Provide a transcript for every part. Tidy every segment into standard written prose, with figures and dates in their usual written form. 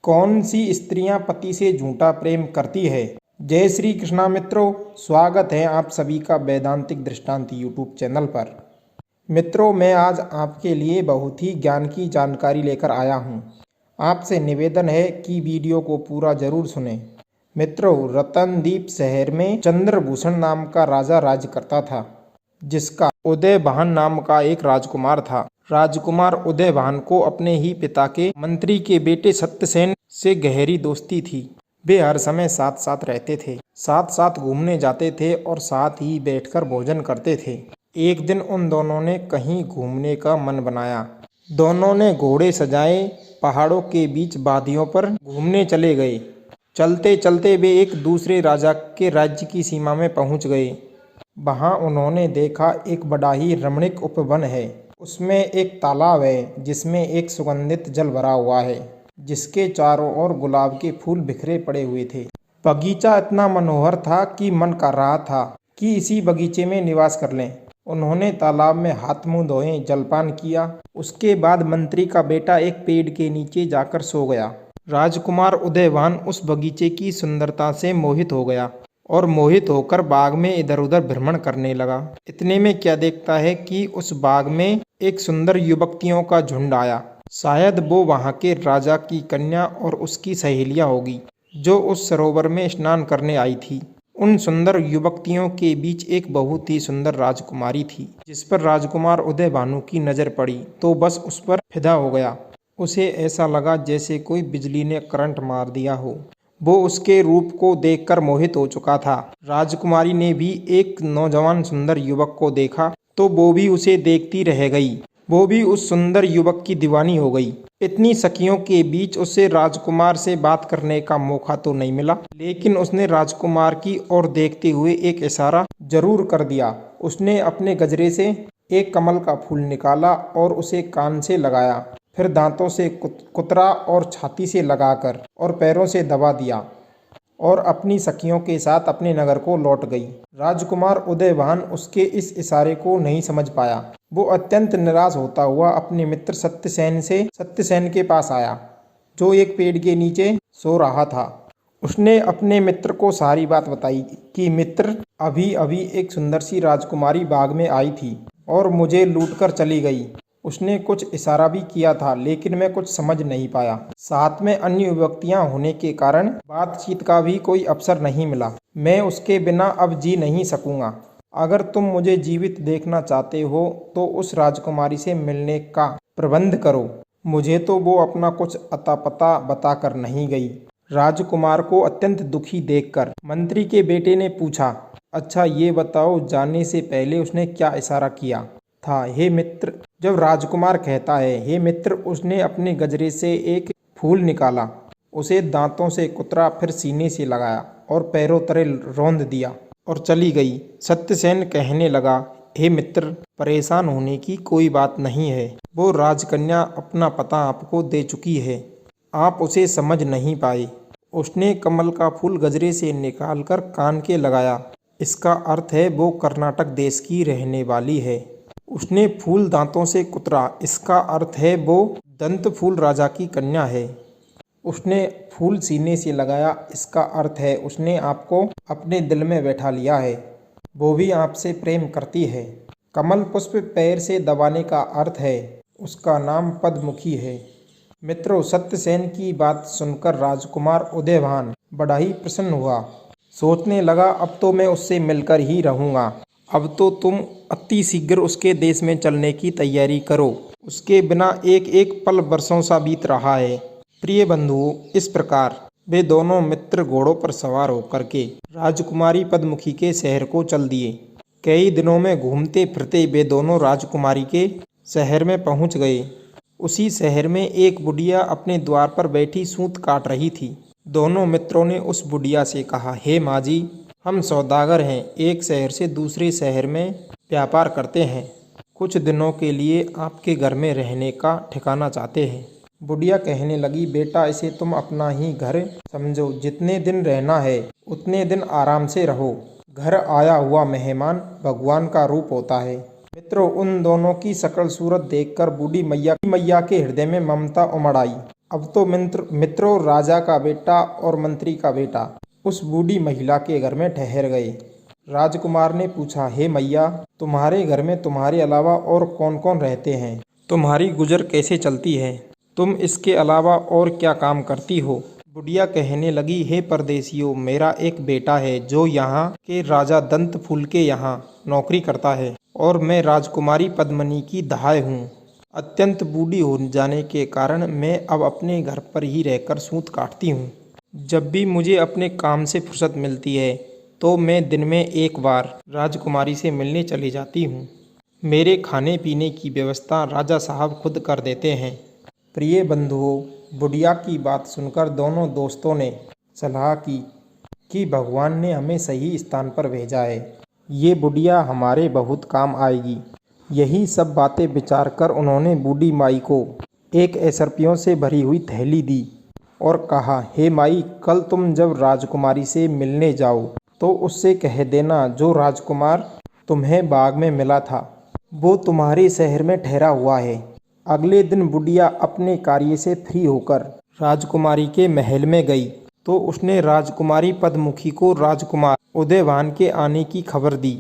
कौन सी स्त्रियां पति से झूठा प्रेम करती है। जय श्री कृष्णा मित्रों, स्वागत है आप सभी का वैदांतिक दृष्टांत यूट्यूब चैनल पर। मित्रों, मैं आज आपके लिए बहुत ही ज्ञान की जानकारी लेकर आया हूं। आपसे निवेदन है कि वीडियो को पूरा जरूर सुनें। मित्रों, रतनदीप शहर में चंद्रभूषण नाम का राजा राज्य करता था, जिसका उदयभान नाम का एक राजकुमार था। राजकुमार उदयभान को अपने ही पिता के मंत्री के बेटे सत्यसेन से गहरी दोस्ती थी। वे हर समय साथ साथ रहते थे, साथ साथ घूमने जाते थे और साथ ही बैठकर भोजन करते थे। एक दिन उन दोनों ने कहीं घूमने का मन बनाया। दोनों ने घोड़े सजाए, पहाड़ों के बीच वादियों पर घूमने चले गए। चलते चलते वे एक दूसरे राजा के राज्य की सीमा में पहुंच गए। वहां उन्होंने देखा एक बड़ा ही रमणीक उपवन है। उसमें एक तालाब है जिसमें एक सुगंधित जल भरा हुआ है, जिसके चारों ओर गुलाब के फूल बिखरे पड़े हुए थे। बगीचा इतना मनोहर था कि मन कर रहा था कि इसी बगीचे में निवास कर लें। उन्होंने तालाब में हाथ मुंह धोए, जलपान किया। उसके बाद मंत्री का बेटा एक पेड़ के नीचे जाकर सो गया। राजकुमार उदयभान उस बगीचे की सुंदरता से मोहित हो गया और मोहित होकर बाग में इधर उधर भ्रमण करने लगा। इतने में क्या देखता है कि उस बाग में एक सुंदर युवतियों का झुंड आया। शायद वो वहां के राजा की कन्या और उसकी सहेलियां होगी, जो उस सरोवर में स्नान करने आई थी। उन सुंदर युवतियों के बीच एक बहुत ही सुंदर राजकुमारी थी, जिस पर राजकुमार उदयभानु की नजर पड़ी तो बस उस पर फिदा हो गया। उसे ऐसा लगा जैसे कोई बिजली ने करंट मार दिया हो। वो उसके रूप को देखकर मोहित हो चुका था। राजकुमारी ने भी एक नौजवान सुंदर युवक को देखा तो वो भी उसे देखती रह गई। वो भी उस सुंदर युवक की दीवानी हो गई। इतनी सखियों के बीच उसे राजकुमार से बात करने का मौका तो नहीं मिला, लेकिन उसने राजकुमार की ओर देखते हुए एक इशारा जरूर कर दिया। उसने अपने गजरे से एक कमल का फूल निकाला और उसे कान से लगाया, फिर दांतों से कुतरा और छाती से लगाकर और पैरों से दबा दिया और अपनी सखियों के साथ अपने नगर को लौट गई। राजकुमार उदयभान उसके इस इशारे को नहीं समझ पाया। वो अत्यंत निराश होता हुआ अपने मित्र सत्यसेन के पास आया, जो एक पेड़ के नीचे सो रहा था। उसने अपने मित्र को सारी बात बताई कि मित्र, अभी अभी एक सुंदर सी राजकुमारी बाग में आई थी और मुझे लूटकर चली गई। उसने कुछ इशारा भी किया था, लेकिन मैं कुछ समझ नहीं पाया। साथ में अन्य युवतियां होने के कारण बातचीत का भी कोई अवसर नहीं मिला। मैं उसके बिना अब जी नहीं सकूंगा। अगर तुम मुझे जीवित देखना चाहते हो तो उस राजकुमारी से मिलने का प्रबंध करो। मुझे तो वो अपना कुछ अता पता बताकर नहीं गई। राजकुमार को अत्यंत दुखी देखकर मंत्री के बेटे ने पूछा, अच्छा ये बताओ, जाने से पहले उसने क्या इशारा किया था? हे मित्र, जब राजकुमार कहता है हे मित्र, उसने अपने गजरे से एक फूल निकाला, उसे दांतों से कुतरा, फिर सीने से लगाया और पैरों तले रौंद दिया और चली गई। सत्यसेन कहने लगा, हे मित्र, परेशान होने की कोई बात नहीं है। वो राजकन्या अपना पता आपको दे चुकी है, आप उसे समझ नहीं पाए। उसने कमल का फूल गजरे से निकालकर कान के लगाया, इसका अर्थ है वो कर्नाटक देश की रहने वाली है। उसने फूल दांतों से कुतरा, इसका अर्थ है वो दंत फूल राजा की कन्या है। उसने फूल सीने से लगाया, इसका अर्थ है उसने आपको अपने दिल में बैठा लिया है, वो भी आपसे प्रेम करती है। कमल पुष्प पैर से दबाने का अर्थ है उसका नाम पद्ममुखी है। मित्रों, सत्यसेन की बात सुनकर राजकुमार उदयभान बड़ा ही प्रसन्न हुआ। सोचने लगा, अब तो मैं उससे मिलकर ही रहूंगा। अब तो तुम अति शीघ्र उसके देश में चलने की तैयारी करो। उसके बिना एक एक पल वर्षों सा बीत रहा है। प्रिय बंधुओं, इस प्रकार वे दोनों मित्र घोड़ों पर सवार होकर के राजकुमारी पद्ममुखी के शहर को चल दिए। कई दिनों में घूमते फिरते वे दोनों राजकुमारी के शहर में पहुंच गए। उसी शहर में एक बुढ़िया अपने द्वार पर बैठी सूत काट रही थी। दोनों मित्रों ने उस बुढ़िया से कहा, हे माँ जी, हम सौदागर हैं, एक शहर से दूसरे शहर में व्यापार करते हैं। कुछ दिनों के लिए आपके घर में रहने का ठिकाना चाहते हैं। बुढ़िया कहने लगी, बेटा, इसे तुम अपना ही घर समझो। जितने दिन रहना है उतने दिन आराम से रहो। घर आया हुआ मेहमान भगवान का रूप होता है। मित्रों, उन दोनों की सकल सूरत देखकर बूढ़ी मैया के हृदय में ममता उमड़ आई। अब तो मित्रों राजा का बेटा और मंत्री का बेटा उस बूढ़ी महिला के घर में ठहर गए। राजकुमार ने पूछा, हे मैया, तुम्हारे घर में तुम्हारे अलावा और कौन कौन रहते हैं? तुम्हारी गुजर कैसे चलती है? तुम इसके अलावा और क्या काम करती हो? बुढ़िया कहने लगी, हे परदेसियों, मेरा एक बेटा है जो यहाँ के राजा दंत फूल के यहाँ नौकरी करता है और मैं राजकुमारी पद्मिनी की दाह हूँ। अत्यंत बूढ़ी हो जाने के कारण मैं अब अपने घर पर ही रहकर सूत काटती हूँ। जब भी मुझे अपने काम से फुर्सत मिलती है तो मैं दिन में एक बार राजकुमारी से मिलने चली जाती हूँ। मेरे खाने पीने की व्यवस्था राजा साहब खुद कर देते हैं। प्रिय बंधुओं, बुढ़िया की बात सुनकर दोनों दोस्तों ने सलाह की कि भगवान ने हमें सही स्थान पर भेजा है। ये बुढ़िया हमारे बहुत काम आएगी। यही सब बातें विचार कर उन्होंने बूढ़ी माई को एक असरपियों से भरी हुई थैली दी और कहा, हे माई, कल तुम जब राजकुमारी से मिलने जाओ तो उससे कह देना जो राजकुमार तुम्हें बाग में मिला था वो तुम्हारे शहर में ठहरा हुआ है। अगले दिन बुढ़िया अपने कार्य से फ्री होकर राजकुमारी के महल में गई तो उसने राजकुमारी पद्मुखी को राजकुमार उदयभान के आने की खबर दी।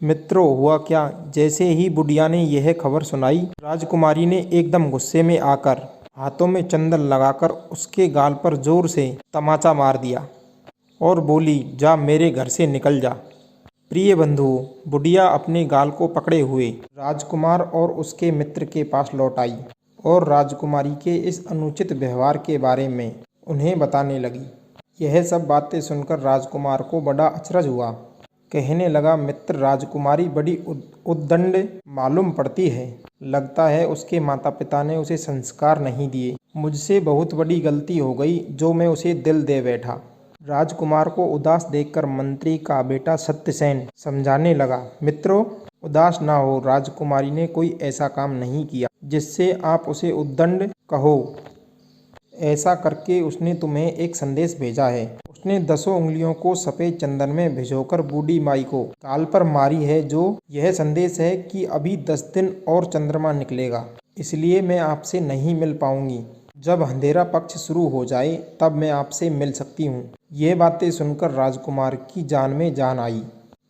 मित्रों, हुआ क्या, जैसे ही बुढ़िया ने यह खबर सुनाई, राजकुमारी ने एकदम गुस्से में आकर हाथों में चंदन लगाकर उसके गाल पर जोर से तमाचा मार दिया और बोली, जा मेरे घर से निकल जा। प्रिय बंधुओं, बुढ़िया अपने गाल को पकड़े हुए राजकुमार और उसके मित्र के पास लौट आई और राजकुमारी के इस अनुचित व्यवहार के बारे में उन्हें बताने लगी। यह सब बातें सुनकर राजकुमार को बड़ा अचरज हुआ। कहने लगा, मित्र, राजकुमारी बड़ी उद्दंड मालूम पड़ती है। लगता है उसके माता पिता ने उसे संस्कार नहीं दिए। मुझसे बहुत बड़ी गलती हो गई जो मैं उसे दिल दे बैठा। राजकुमार को उदास देखकर मंत्री का बेटा सत्यसेन समझाने लगा, मित्रों, उदास ना हो, राजकुमारी ने कोई ऐसा काम नहीं किया जिससे आप उसे उद्दंड कहो। ऐसा करके उसने तुम्हें एक संदेश भेजा है। उसने 10 उंगलियों को सफ़ेद चंदन में भिगोकर बूढ़ी माई को गाल पर मारी है। जो यह संदेश है कि अभी 10 दिन और चंद्रमा निकलेगा, इसलिए मैं आपसे नहीं मिल पाऊंगी। जब अंधेरा पक्ष शुरू हो जाए तब मैं आपसे मिल सकती हूँ। ये बातें सुनकर राजकुमार की जान में जान आई।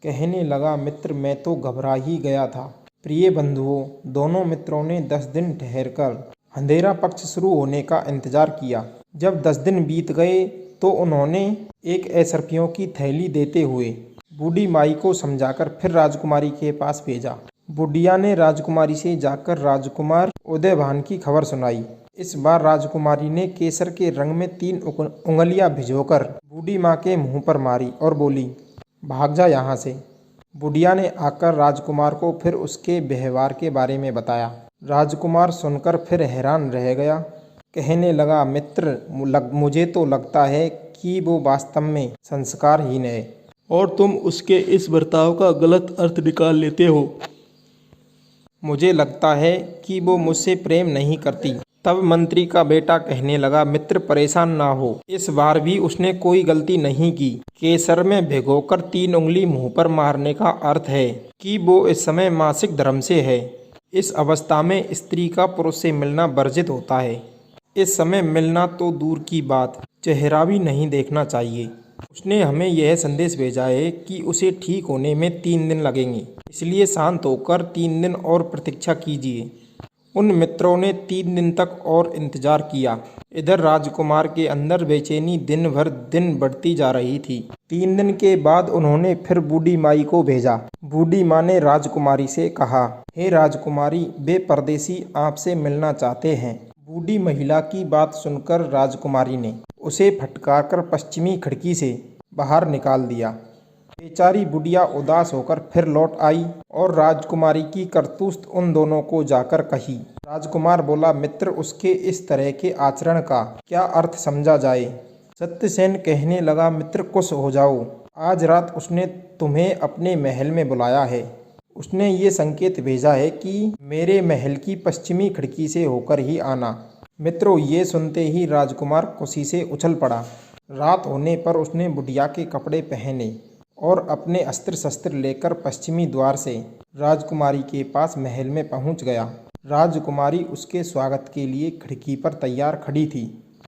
कहने लगा, मित्र, मैं तो घबरा ही गया था। प्रिय बंधुओं, दोनों मित्रों ने 10 दिन ठहरकर अंधेरा पक्ष शुरू होने का इंतजार किया। जब 10 दिन बीत गए तो उन्होंने एक असरपियों की थैली देते हुए बूढ़ी माई को समझाकर फिर राजकुमारी के पास भेजा। बुढ़िया ने राजकुमारी से जाकर राजकुमार उदयभान की खबर सुनाई। इस बार राजकुमारी ने केसर के रंग में 3 उंगलियां भिगोकर बूढ़ी माँ के मुंह पर मारी और बोली, भाग जा यहाँ से। बुढ़िया ने आकर राजकुमार को फिर उसके व्यवहार के बारे में बताया। राजकुमार सुनकर फिर हैरान रह गया। कहने लगा, मित्र, मुझे तो लगता है कि वो वास्तव में संस्कारहीन है और तुम उसके इस बर्ताव का गलत अर्थ निकाल लेते हो। मुझे लगता है कि वो मुझसे प्रेम नहीं करती। तब मंत्री का बेटा कहने लगा, मित्र, परेशान ना हो, इस बार भी उसने कोई गलती नहीं की। केसर में भिगोकर 3 उंगली मुंह पर मारने का अर्थ है कि वो इस समय मासिक धर्म से है। इस अवस्था में स्त्री का पुरुष से मिलना वर्जित होता है। इस समय मिलना तो दूर की बात, चेहरा भी नहीं देखना चाहिए। उसने हमें यह संदेश भेजा है कि उसे ठीक होने में 3 दिन लगेंगे, इसलिए शांत होकर 3 दिन और प्रतीक्षा कीजिए। उन मित्रों ने 3 दिन तक और इंतजार किया। इधर राजकुमार के अंदर बेचैनी दिन भर दिन बढ़ती जा रही थी। 3 दिन के बाद उन्होंने फिर बूढ़ी माई को भेजा। बूढ़ी माँ ने राजकुमारी से कहा, हे राजकुमारी, वे परदेसी आपसे मिलना चाहते हैं। बूढ़ी महिला की बात सुनकर राजकुमारी ने उसे फटकारकर पश्चिमी खिड़की से बाहर निकाल दिया। बेचारी बुढ़िया उदास होकर फिर लौट आई और राजकुमारी की करतूत उन दोनों को जाकर कही। राजकुमार बोला, मित्र, उसके इस तरह के आचरण का क्या अर्थ समझा जाए? सत्यसेन कहने लगा, मित्र, खुश हो जाओ, आज रात उसने तुम्हें अपने महल में बुलाया है। उसने ये संकेत भेजा है कि मेरे महल की पश्चिमी खिड़की से होकर ही आना। मित्रों, ये सुनते ही राजकुमार खुशी से उछल पड़ा। रात होने पर उसने बुढ़िया के कपड़े पहने और अपने अस्त्र शस्त्र लेकर पश्चिमी द्वार से राजकुमारी के पास महल में पहुंच गया। राजकुमारी उसके स्वागत के लिए खिड़की पर तैयार खड़ी थी।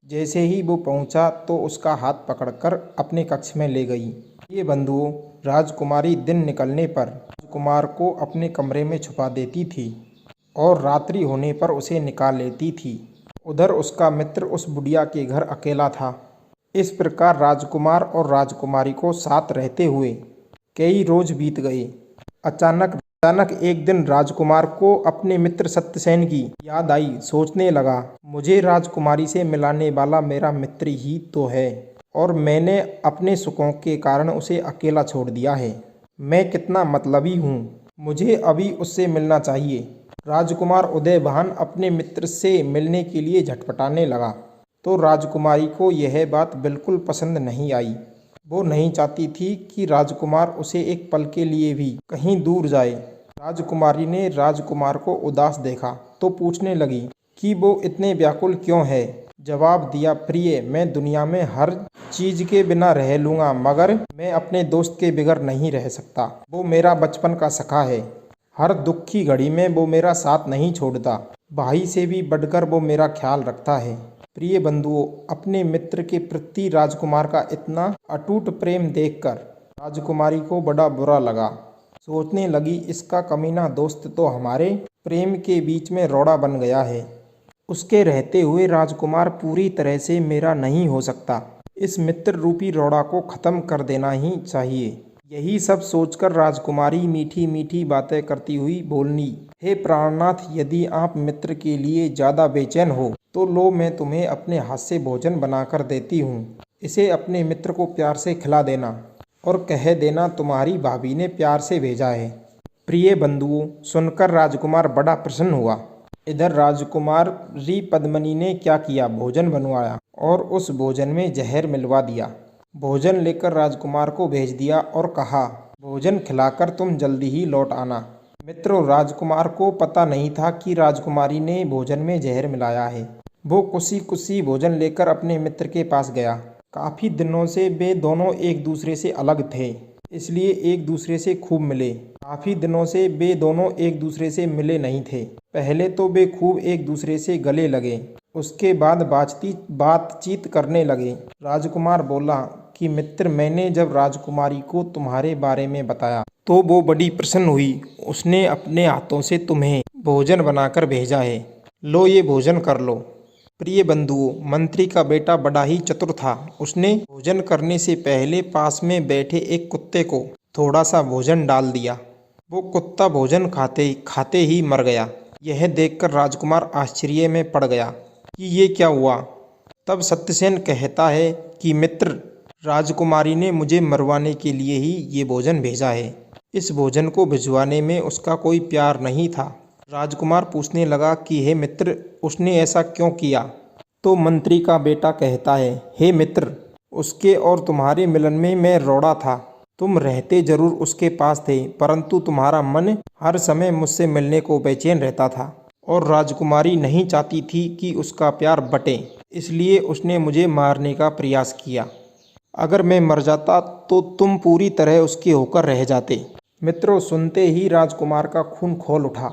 जैसे ही वो पहुंचा तो उसका हाथ पकड़कर अपने कक्ष में ले गई। ये बंधुओं, राजकुमारी दिन निकलने पर राजकुमार को अपने कमरे में छुपा देती थी और रात्रि होने पर उसे निकाल लेती थी। उधर उसका मित्र उस बुढ़िया के घर अकेला था। इस प्रकार राजकुमार और राजकुमारी को साथ रहते हुए कई रोज बीत गए। अचानक एक दिन राजकुमार को अपने मित्र सत्यसेन की याद आई। सोचने लगा, मुझे राजकुमारी से मिलाने वाला मेरा मित्र ही तो है और मैंने अपने सुखों के कारण उसे अकेला छोड़ दिया है। मैं कितना मतलबी हूँ, मुझे अभी उससे मिलना चाहिए। राजकुमार उदयभान अपने मित्र से मिलने के लिए झटपटाने लगा तो राजकुमारी को यह बात बिल्कुल पसंद नहीं आई। वो नहीं चाहती थी कि राजकुमार उसे एक पल के लिए भी कहीं दूर जाए। राजकुमारी ने राजकुमार को उदास देखा तो पूछने लगी कि वो इतने व्याकुल क्यों है। जवाब दिया, प्रिय, मैं दुनिया में हर चीज के बिना रह लूँगा मगर मैं अपने दोस्त के बगैर नहीं रह सकता। वो मेरा बचपन का सखा है। हर दुख की घड़ी में वो मेरा साथ नहीं छोड़ता। भाई से भी बढ़कर वो मेरा ख्याल रखता है। प्रिय बंधुओं, अपने मित्र के प्रति राजकुमार का इतना अटूट प्रेम देखकर राजकुमारी को बड़ा बुरा लगा। सोचने लगी, इसका कमीना दोस्त तो हमारे प्रेम के बीच में रोड़ा बन गया है। उसके रहते हुए राजकुमार पूरी तरह से मेरा नहीं हो सकता। इस मित्र रूपी रोड़ा को खत्म कर देना ही चाहिए। यही सब सोचकर राजकुमारी मीठी मीठी बातें करती हुई बोलनी, हे प्राणनाथ, यदि आप मित्र के लिए ज़्यादा बेचैन हो तो लो, मैं तुम्हें अपने हाथ से भोजन बनाकर देती हूँ। इसे अपने मित्र को प्यार से खिला देना और कह देना तुम्हारी भाभी ने प्यार से भेजा है। प्रिय बंधुओं, सुनकर राजकुमार बड़ा प्रसन्न हुआ। इधर राजकुमारी पद्मिनी ने क्या किया, भोजन बनवाया और उस भोजन में जहर मिलवा दिया। भोजन लेकर राजकुमार को भेज दिया और कहा, भोजन खिलाकर तुम जल्दी ही लौट आना। मित्रों, राजकुमार को पता नहीं था कि राजकुमारी ने भोजन में जहर मिलाया है। वो खुशी भोजन लेकर अपने मित्र के पास गया। काफ़ी दिनों से वे दोनों एक दूसरे से अलग थे, इसलिए एक दूसरे से खूब मिले। काफ़ी दिनों से वे दोनों एक दूसरे से मिले नहीं थे। पहले तो वे खूब एक दूसरे से गले लगे, उसके बाद बातचीत करने लगे। राजकुमार बोला कि मित्र, मैंने जब राजकुमारी को तुम्हारे बारे में बताया तो वो बड़ी प्रसन्न हुई। उसने अपने हाथों से तुम्हें भोजन बनाकर भेजा है। लो, ये भोजन कर लो। प्रिय बंधुओं, मंत्री का बेटा बड़ा ही चतुर था। उसने भोजन करने से पहले पास में बैठे एक कुत्ते को थोड़ा सा भोजन डाल दिया। वो कुत्ता भोजन खाते खाते ही मर गया। यह देखकर राजकुमार आश्चर्य में पड़ गया कि ये क्या हुआ। तब सत्यसेन कहता है कि मित्र, राजकुमारी ने मुझे मरवाने के लिए ही ये भोजन भेजा है। इस भोजन को भिजवाने में उसका कोई प्यार नहीं था। राजकुमार पूछने लगा कि हे मित्र, उसने ऐसा क्यों किया? तो मंत्री का बेटा कहता है, हे मित्र, उसके और तुम्हारे मिलन में मैं रोड़ा था। तुम रहते जरूर उसके पास थे, परंतु तुम्हारा मन हर समय मुझसे मिलने को बेचैन रहता था और राजकुमारी नहीं चाहती थी कि उसका प्यार बटे, इसलिए उसने मुझे मारने का प्रयास किया। अगर मैं मर जाता तो तुम पूरी तरह उसके होकर रह जाते। मित्रों, सुनते ही राजकुमार का खून खौल उठा।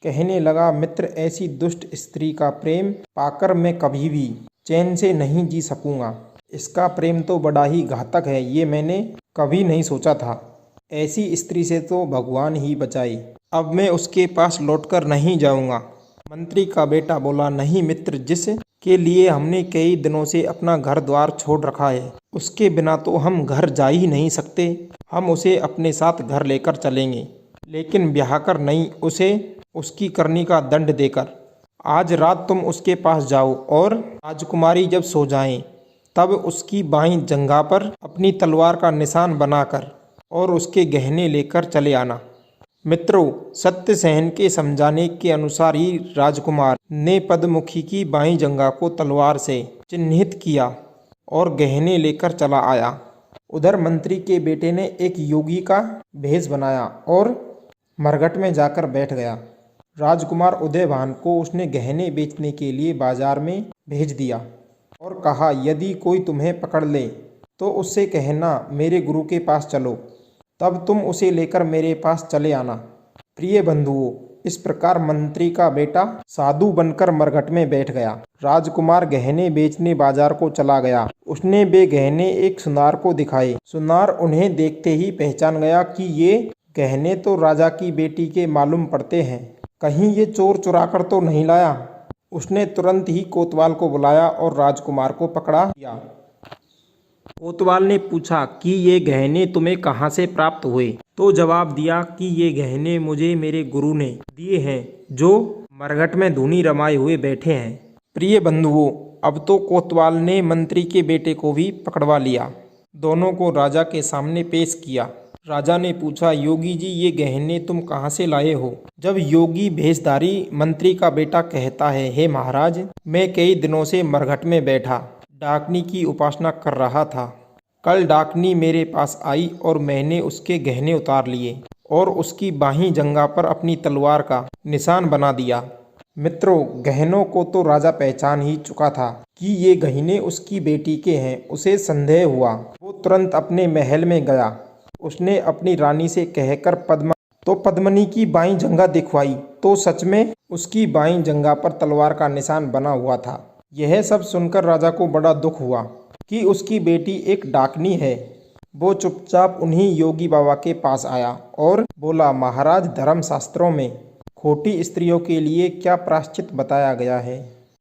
कहने लगा, मित्र, ऐसी दुष्ट स्त्री का प्रेम पाकर मैं कभी भी चैन से नहीं जी सकूंगा। इसका प्रेम तो बड़ा ही घातक है, ये मैंने कभी नहीं सोचा था। ऐसी स्त्री से तो भगवान ही बचाए। अब मैं उसके पास लौटकर नहीं जाऊंगा। मंत्री का बेटा बोला, नहीं मित्र, जिस के लिए हमने कई दिनों से अपना घर द्वार छोड़ रखा है, उसके बिना तो हम घर जा ही नहीं सकते। हम उसे अपने साथ घर लेकर चलेंगे, लेकिन ब्याह कर नहीं, उसे उसकी करनी का दंड देकर। आज रात तुम उसके पास जाओ और राजकुमारी जब सो जाएं, तब उसकी बाईं जंघा पर अपनी तलवार का निशान बनाकर और उसके गहने लेकर चले आना। मित्रों, सत्यसेन के समझाने के अनुसार ही राजकुमार ने पद्ममुखी की बाईं जंघा को तलवार से चिन्हित किया और गहने लेकर चला आया। उधर मंत्री के बेटे ने एक योगी का भेष बनाया और मरघट में जाकर बैठ गया। राजकुमार उदयभान को उसने गहने बेचने के लिए बाजार में भेज दिया और कहा, यदि कोई तुम्हें पकड़ ले तो उससे कहना, मेरे गुरु के पास चलो, तब तुम उसे लेकर मेरे पास चले आना। प्रिय बंधुओं, इस प्रकार मंत्री का बेटा साधु बनकर मरघट में बैठ गया। राजकुमार गहने बेचने बाजार को चला गया। उसने वे गहने एक सुनार को दिखाए। सुनार उन्हें देखते ही पहचान गया कि ये गहने तो राजा की बेटी के मालूम पड़ते हैं, कहीं ये चोर चुरा कर तो नहीं लाया। उसने तुरंत ही कोतवाल को बुलाया और राजकुमार को पकड़ा दिया। कोतवाल ने पूछा कि ये गहने तुम्हें कहाँ से प्राप्त हुए? तो जवाब दिया कि ये गहने मुझे मेरे गुरु ने दिए हैं, जो मरघट में धूनी रमाए हुए बैठे हैं। प्रिय बंधुओं, अब तो कोतवाल ने मंत्री के बेटे को भी पकड़वा लिया। दोनों को राजा के सामने पेश किया। राजा ने पूछा, योगी जी, ये गहने तुम कहाँ से लाए हो? जब योगी भेषधारी मंत्री का बेटा कहता है, हे महाराज, मैं कई दिनों से मरघट में बैठा डाकनी की उपासना कर रहा था। कल डाकनी मेरे पास आई और मैंने उसके गहने उतार लिए और उसकी बाहीं जंघा पर अपनी तलवार का निशान बना दिया। मित्रों, गहनों को तो राजा पहचान ही चुका था कि ये गहने उसकी बेटी के हैं। उसे संदेह हुआ। वो तुरंत अपने महल में गया। उसने अपनी रानी से कहकर पद्मनी की बाईं जंघा दिखवाई तो सच में उसकी बाईं जंघा पर तलवार का निशान बना हुआ था। यह सब सुनकर राजा को बड़ा दुख हुआ कि उसकी बेटी एक डाकनी है। वो चुपचाप उन्हीं योगी बाबा के पास आया और बोला, महाराज, धर्मशास्त्रों में खोटी स्त्रियों के लिए क्या प्रायश्चित बताया गया है?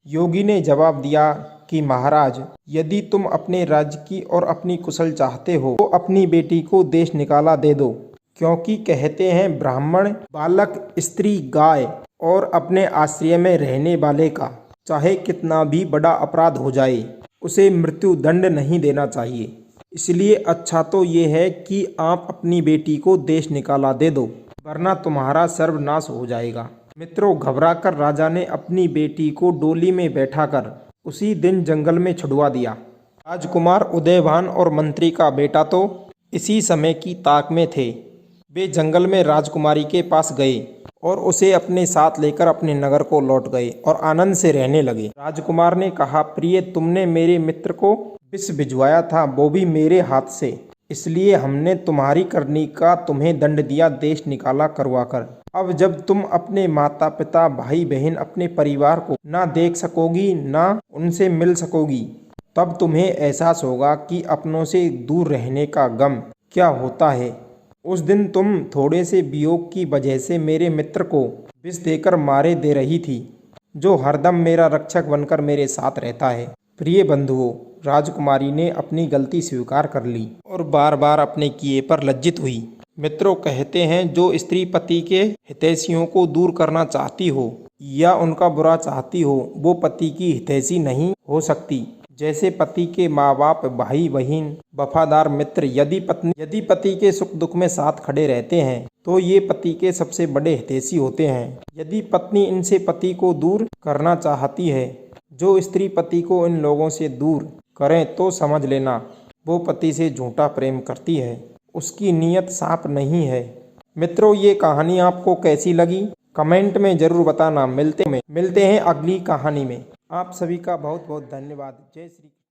योगी ने जवाब दिया कि महाराज, यदि तुम अपने राज्य की और अपनी कुशल चाहते हो तो अपनी बेटी को देश निकाला दे दो, क्योंकि कहते हैं ब्राह्मण बालक, स्त्री, गाय और अपने आश्रय में रहने वाले का चाहे कितना भी बड़ा अपराध हो जाए, उसे मृत्यु दंड नहीं देना चाहिए। इसलिए अच्छा तो ये है कि आप अपनी बेटी को देश निकाला दे दो, वरना तुम्हारा सर्वनाश हो जाएगा। मित्रों, घबराकर राजा ने अपनी बेटी को डोली में बैठाकर उसी दिन जंगल में छुड़वा दिया। राजकुमार उदयभान और मंत्री का बेटा तो इसी समय की ताक में थे। वे जंगल में राजकुमारी के पास गए और उसे अपने साथ लेकर अपने नगर को लौट गए और आनंद से रहने लगे। राजकुमार ने कहा, प्रिय, तुमने मेरे मित्र को विष भिजवाया था, वो भी मेरे हाथ से, इसलिए हमने तुम्हारी करनी का तुम्हें दंड दिया, देश निकाला करवाकर। अब जब तुम अपने माता पिता, भाई बहन, अपने परिवार को ना देख सकोगी, ना उनसे मिल सकोगी, तब तुम्हें एहसास होगा कि अपनों से दूर रहने का गम क्या होता है। उस दिन तुम थोड़े से वियोग की वजह से मेरे मित्र को विष देकर मारे दे रही थी, जो हरदम मेरा रक्षक बनकर मेरे साथ रहता है। प्रिय बंधुओं, राजकुमारी ने अपनी गलती स्वीकार कर ली और बार बार अपने किए पर लज्जित हुई। मित्रों, कहते हैं जो स्त्री पति के हितैषियों को दूर करना चाहती हो या उनका बुरा चाहती हो, वो पति की हितैषी नहीं हो सकती। जैसे पति के माँ बाप, भाई बहन, वफादार मित्र यदि पति के सुख दुख में साथ खड़े रहते हैं तो ये पति के सबसे बड़े हितैषी होते हैं। यदि पत्नी इनसे पति को दूर करना चाहती है, जो स्त्री पति को इन लोगों से दूर करें, तो समझ लेना वो पति से झूठा प्रेम करती है, उसकी नीयत साफ नहीं है। मित्रों, ये कहानी आपको कैसी लगी कमेंट में जरूर बताना। मिलते हैं अगली कहानी में। आप सभी का बहुत बहुत धन्यवाद। जय श्री।